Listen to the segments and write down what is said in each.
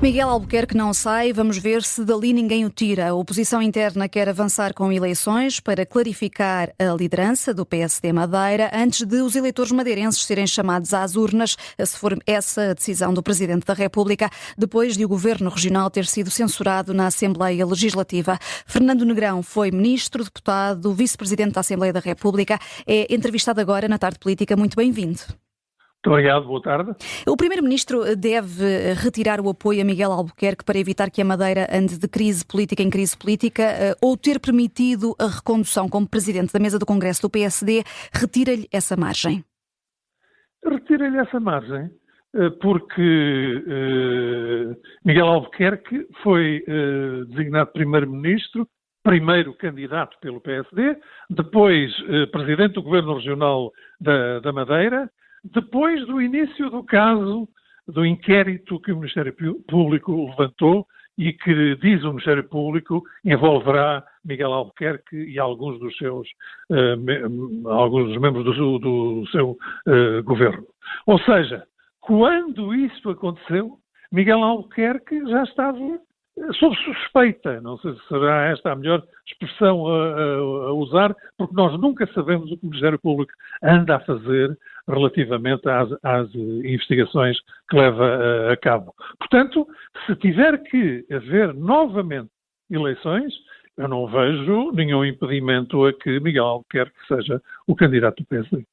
Miguel Albuquerque não sai, vamos ver se dali ninguém o tira. A oposição interna quer avançar com eleições para clarificar a liderança do PSD Madeira antes de os eleitores madeirenses serem chamados às urnas, se for essa a decisão do Presidente da República, depois de o Governo Regional ter sido censurado na Assembleia Legislativa. Fernando Negrão foi ministro, deputado, vice-presidente da Assembleia da República. É entrevistado agora na Tarde Política. Muito bem-vindo. Muito obrigado, boa tarde. O Primeiro-Ministro deve retirar o apoio a Miguel Albuquerque para evitar que a Madeira ande de crise política em crise política ou ter permitido a recondução como Presidente da Mesa do Congresso do PSD, retira-lhe essa margem? Retira-lhe essa margem porque Miguel Albuquerque foi designado Primeiro-Ministro, primeiro candidato pelo PSD, depois Presidente do Governo Regional da Madeira, depois do início do caso, do inquérito que o Ministério Público levantou e que, diz o Ministério Público, envolverá Miguel Albuquerque e alguns dos membros do seu governo. Ou seja, quando isso aconteceu, Miguel Albuquerque já estava sob suspeita. Não sei se será esta a melhor expressão a usar, porque nós nunca sabemos o que o Ministério Público anda a fazer relativamente às investigações que leva a cabo. Portanto, se tiver que haver novamente eleições, eu não vejo nenhum impedimento a que Miguel Albuquerque seja o candidato do PSD.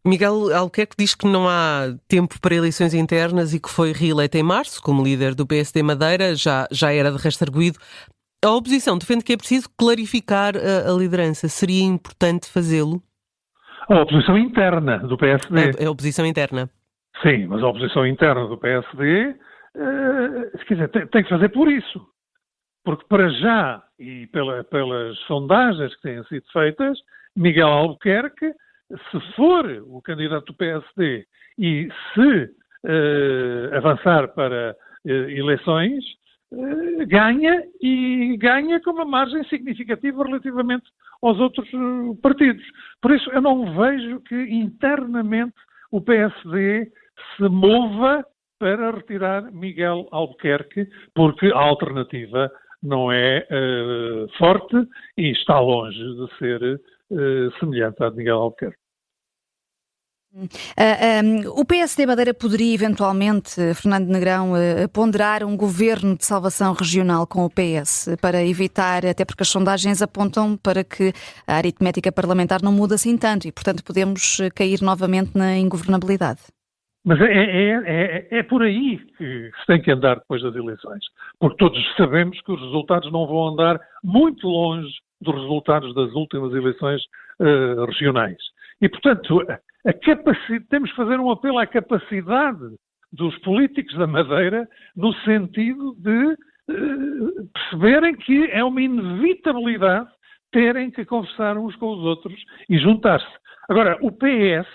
Miguel Albuquerque diz que não há tempo para eleições internas e que foi reeleito em março como líder do PSD Madeira, já era de resto arguido. A oposição defende que é preciso clarificar a liderança. Seria importante fazê-lo? A oposição interna do PSD. É a oposição interna. Sim, mas a oposição interna do PSD quer dizer, tem que fazer por isso. Porque para já, e pelas sondagens que têm sido feitas, Miguel Albuquerque, se for o candidato do PSD e se avançar para eleições, ganha com uma margem significativa relativamente aos outros partidos. Por isso, eu não vejo que internamente o PSD se mova para retirar Miguel Albuquerque, porque a alternativa não é forte e está longe de ser semelhante à de Miguel Albuquerque. O PSD Madeira poderia eventualmente, Fernando Negrão, ponderar um governo de salvação regional com o PS para evitar, até porque as sondagens apontam para que a aritmética parlamentar não muda assim tanto e, portanto, podemos cair novamente na ingovernabilidade. Mas é por aí que se tem que andar depois das eleições, porque todos sabemos que os resultados não vão andar muito longe dos resultados das últimas eleições regionais. E, portanto, temos que fazer um apelo à capacidade dos políticos da Madeira no sentido de perceberem que é uma inevitabilidade terem que conversar uns com os outros e juntar-se. Agora, o PS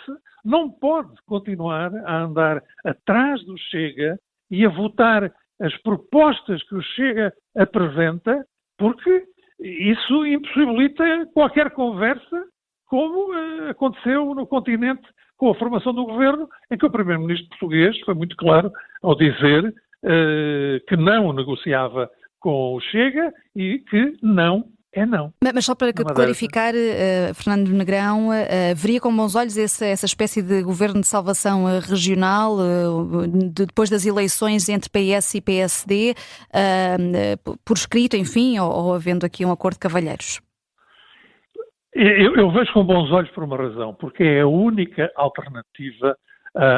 não pode continuar a andar atrás do Chega e a votar as propostas que o Chega apresenta, porque isso impossibilita qualquer conversa, como aconteceu no continente com a formação do governo, em que o Primeiro-Ministro português foi muito claro ao dizer que não negociava com o Chega e que não é não. Mas só para clarificar, Fernando Negrão, veria com bons olhos essa espécie de governo de salvação regional depois das eleições entre PS e PSD, por escrito, enfim, ou havendo aqui um acordo de cavalheiros? Eu vejo com bons olhos por uma razão, porque é a única alternativa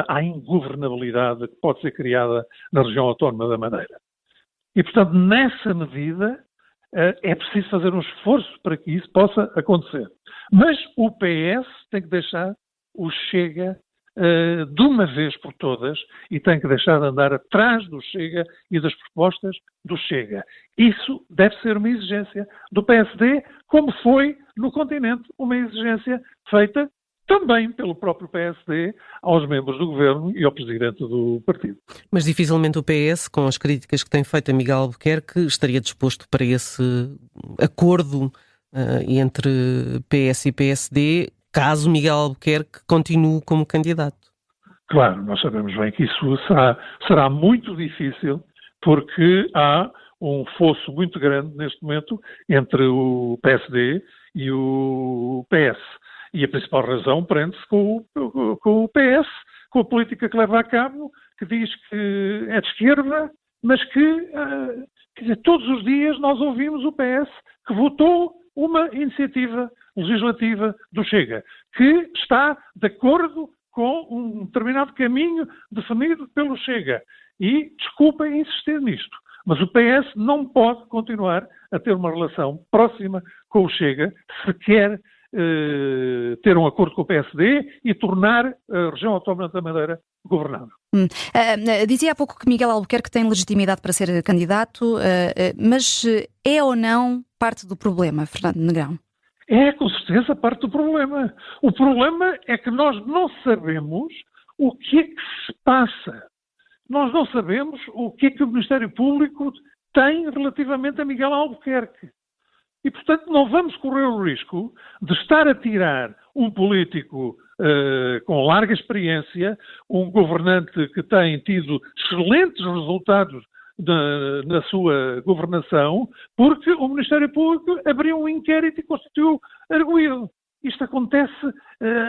à ingovernabilidade que pode ser criada na região autónoma da Madeira. E, portanto, nessa medida, é preciso fazer um esforço para que isso possa acontecer. Mas o PS tem que deixar o Chega de uma vez por todas e tem que deixar de andar atrás do Chega e das propostas do Chega. Isso deve ser uma exigência do PSD, como foi no continente uma exigência feita também pelo próprio PSD aos membros do governo e ao presidente do partido. Mas dificilmente o PS, com as críticas que tem feito a Miguel Albuquerque, estaria disposto para esse acordo entre PS e PSD, caso Miguel Albuquerque continue como candidato. Claro, nós sabemos bem que isso será muito difícil, porque há um fosso muito grande neste momento entre o PSD e o PS. E a principal razão prende-se com o PS, com a política que leva a cabo, que diz que é de esquerda, mas que, quer dizer, todos os dias nós ouvimos o PS que votou uma iniciativa legislativa do Chega, que está de acordo com um determinado caminho definido pelo Chega. E, desculpem insistir nisto, mas o PS não pode continuar a ter uma relação próxima com o Chega se quer ter um acordo com o PSD e tornar a região autónoma da Madeira governável. Dizia há pouco que Miguel Albuquerque tem legitimidade para ser candidato, mas é ou não parte do problema, Fernando Negrão? É, com certeza, parte do problema. O problema é que nós não sabemos o que é que se passa. Nós não sabemos o que é que o Ministério Público tem relativamente a Miguel Albuquerque. E, portanto, não vamos correr o risco de estar a tirar um político com larga experiência, um governante que tem tido excelentes resultados na sua governação, porque o Ministério Público abriu um inquérito e constituiu arguido. Isto acontece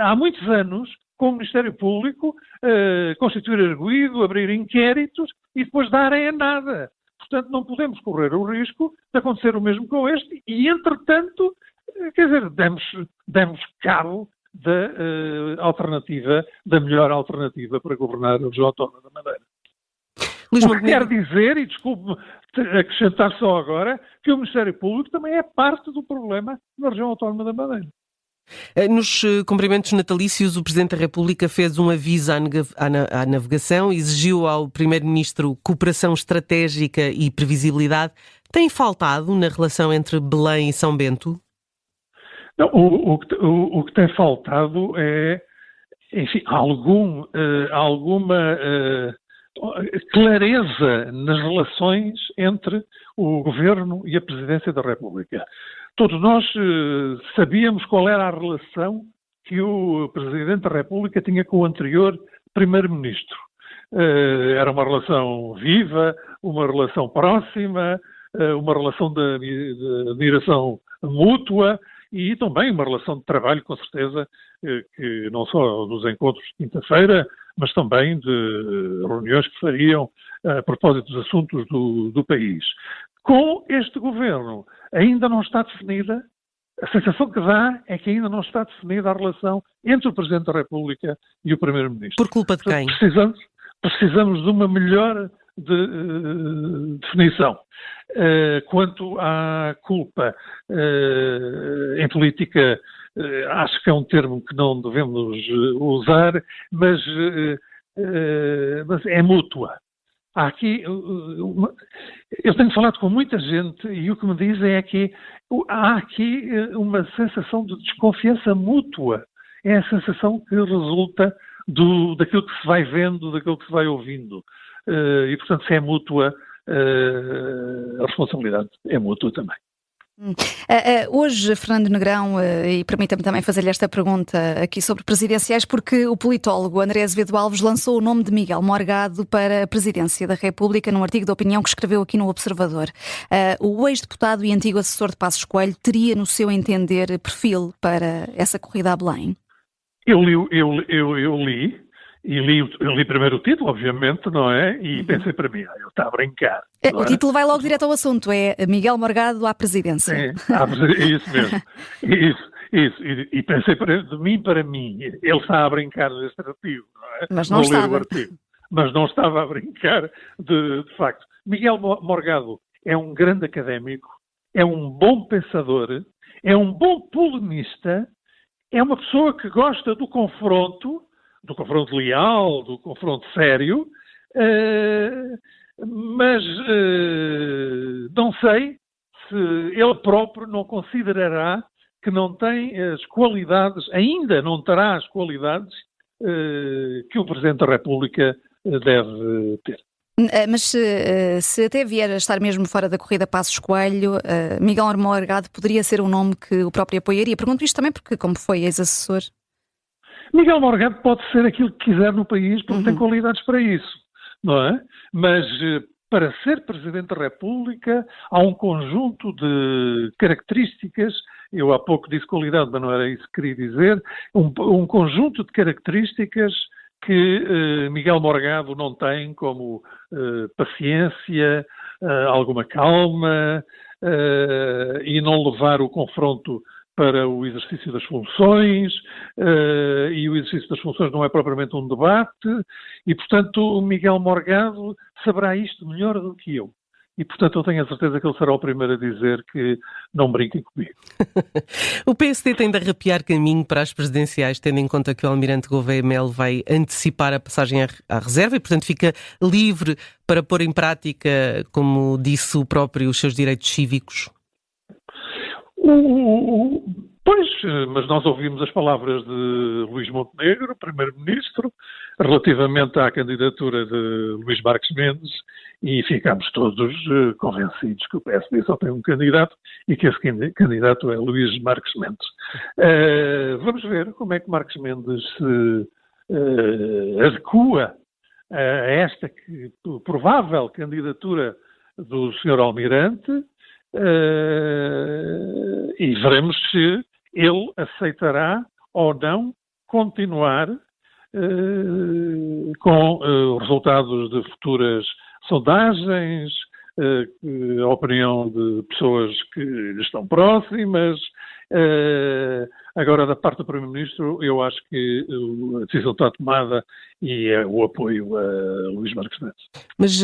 há muitos anos com o Ministério Público constituir arguido, abrir inquéritos e depois darem a nada. Portanto, não podemos correr o risco de acontecer o mesmo com este e, entretanto, quer dizer, demos cabo da alternativa, da melhor alternativa para governar a região autónoma da Madeira. O que quer dizer, e desculpe-me acrescentar só agora, que o Ministério Público também é parte do problema na região autónoma da Madeira. Nos cumprimentos natalícios, o Presidente da República fez um aviso à navegação, exigiu ao Primeiro-Ministro cooperação estratégica e previsibilidade. Tem faltado na relação entre Belém e São Bento? Não, o que tem faltado é, enfim, alguma clareza nas relações entre o Governo e a Presidência da República. Todos nós sabíamos qual era a relação que o Presidente da República tinha com o anterior Primeiro-Ministro. Era uma relação viva, uma relação próxima, uma relação de admiração mútua e também uma relação de trabalho, com certeza, que não só dos encontros de quinta-feira, mas também de reuniões que fariam a propósito dos assuntos do país. Com este governo ainda não está definida, a sensação que dá é que ainda não está definida a relação entre o Presidente da República e o Primeiro-Ministro. Por culpa de quem? Precisamos de uma melhor definição. Quanto à culpa, em política, acho que é um termo que não devemos usar, mas é mútua. Há aqui, eu tenho falado com muita gente e o que me dizem é que há aqui uma sensação de desconfiança mútua. É a sensação que resulta daquilo que se vai vendo, daquilo que se vai ouvindo. E, portanto, se é mútua, a responsabilidade é mútua também. Hoje, Fernando Negrão, e permita-me também fazer-lhe esta pergunta aqui sobre presidenciais, porque o politólogo André Azevedo Alves lançou o nome de Miguel Morgado para a presidência da República num artigo de opinião que escreveu aqui no Observador. O ex-deputado e antigo assessor de Passos Coelho teria, no seu entender, perfil para essa corrida a Belém? Eu li primeiro o título, obviamente, não é? E pensei para mim, ele está a brincar. O título vai logo direto ao assunto, é Miguel Morgado à presidência. Sim, é isso mesmo. Isso. E pensei de mim para mim, ele está a brincar neste artigo, não é? Mas não estava. Mas não estava a brincar, de facto. Miguel Morgado é um grande académico, é um bom pensador, é um bom polemista, é uma pessoa que gosta do confronto leal, do confronto sério, mas não sei se ele próprio não considerará que não tem as qualidades, ainda não terá as qualidades que o Presidente da República deve ter. Mas se até vier a estar mesmo fora da corrida Passos Coelho, Miguel Morgado poderia ser um nome que o próprio apoiaria? Pergunto isto também porque, como foi ex-assessor... Miguel Morgado pode ser aquilo que quiser no país porque tem qualidades para isso, não é? Mas para ser Presidente da República, há um conjunto de características, eu há pouco disse qualidade, mas não era isso que queria dizer, um conjunto de características que Miguel Morgado não tem, como paciência, alguma calma e não levar o confronto para o exercício das funções, e o exercício das funções não é propriamente um debate, e, portanto, o Miguel Morgado saberá isto melhor do que eu. E, portanto, eu tenho a certeza que ele será o primeiro a dizer que não brinquem comigo. O PSD tem de arrepiar caminho para as presidenciais, tendo em conta que o Almirante Gouveia Melo vai antecipar a passagem à reserva e, portanto, fica livre para pôr em prática, como disse o próprio, os seus direitos cívicos? Pois, mas nós ouvimos as palavras de Luís Montenegro, Primeiro-Ministro, relativamente à candidatura de Luís Marques Mendes, e ficámos todos convencidos que o PSD só tem um candidato e que esse candidato é Luís Marques Mendes. Vamos ver como é que Marques Mendes se adequa a esta provável candidatura do Sr. Almirante, e veremos se ele aceitará ou não continuar com os resultados de futuras sondagens, a opinião de pessoas que lhe estão próximas. Agora, da parte do Primeiro-Ministro, eu acho que a decisão está tomada e é o apoio a Luís Marques Mendes. Mas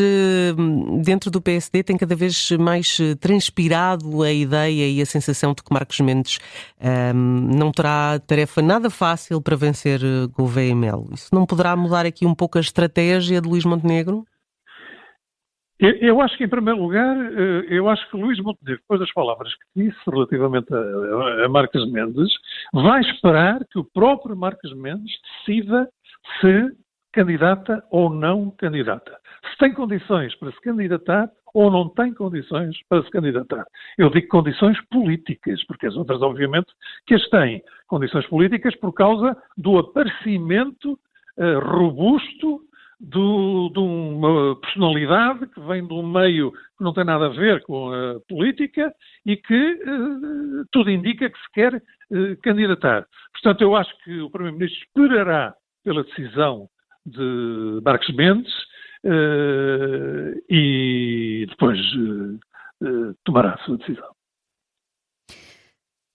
dentro do PSD tem cada vez mais transpirado a ideia e a sensação de que Marques Mendes não terá tarefa nada fácil para vencer Gouveia Melo. Isso não poderá mudar aqui um pouco a estratégia de Luís Montenegro? Eu acho que, em primeiro lugar, eu acho que Luís Montenegro, depois das palavras que disse relativamente a Marques Mendes, vai esperar que o próprio Marques Mendes decida se candidata ou não candidata. Se tem condições para se candidatar ou não tem condições para se candidatar. Eu digo condições políticas, porque as outras, obviamente, que as têm. Condições políticas por causa do aparecimento robusto de uma personalidade que vem de um meio que não tem nada a ver com a política e que tudo indica que se quer candidatar. Portanto, eu acho que o Primeiro-Ministro esperará pela decisão de Marques Mendes e depois tomará a sua decisão.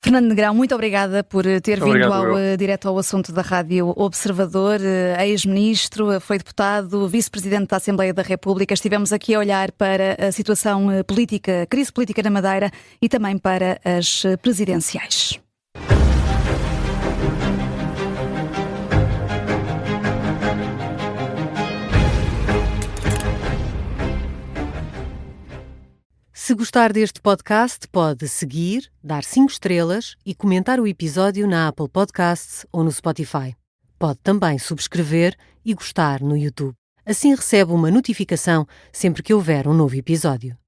Fernando Negrão, muito obrigada por ter vindo direto ao assunto da Rádio Observador. Ex-ministro, foi deputado, vice-presidente da Assembleia da República. Estivemos aqui a olhar para a situação política, a crise política na Madeira e também para as presidenciais. Se gostar deste podcast, pode seguir, dar 5 estrelas e comentar o episódio na Apple Podcasts ou no Spotify. Pode também subscrever e gostar no YouTube. Assim recebe uma notificação sempre que houver um novo episódio.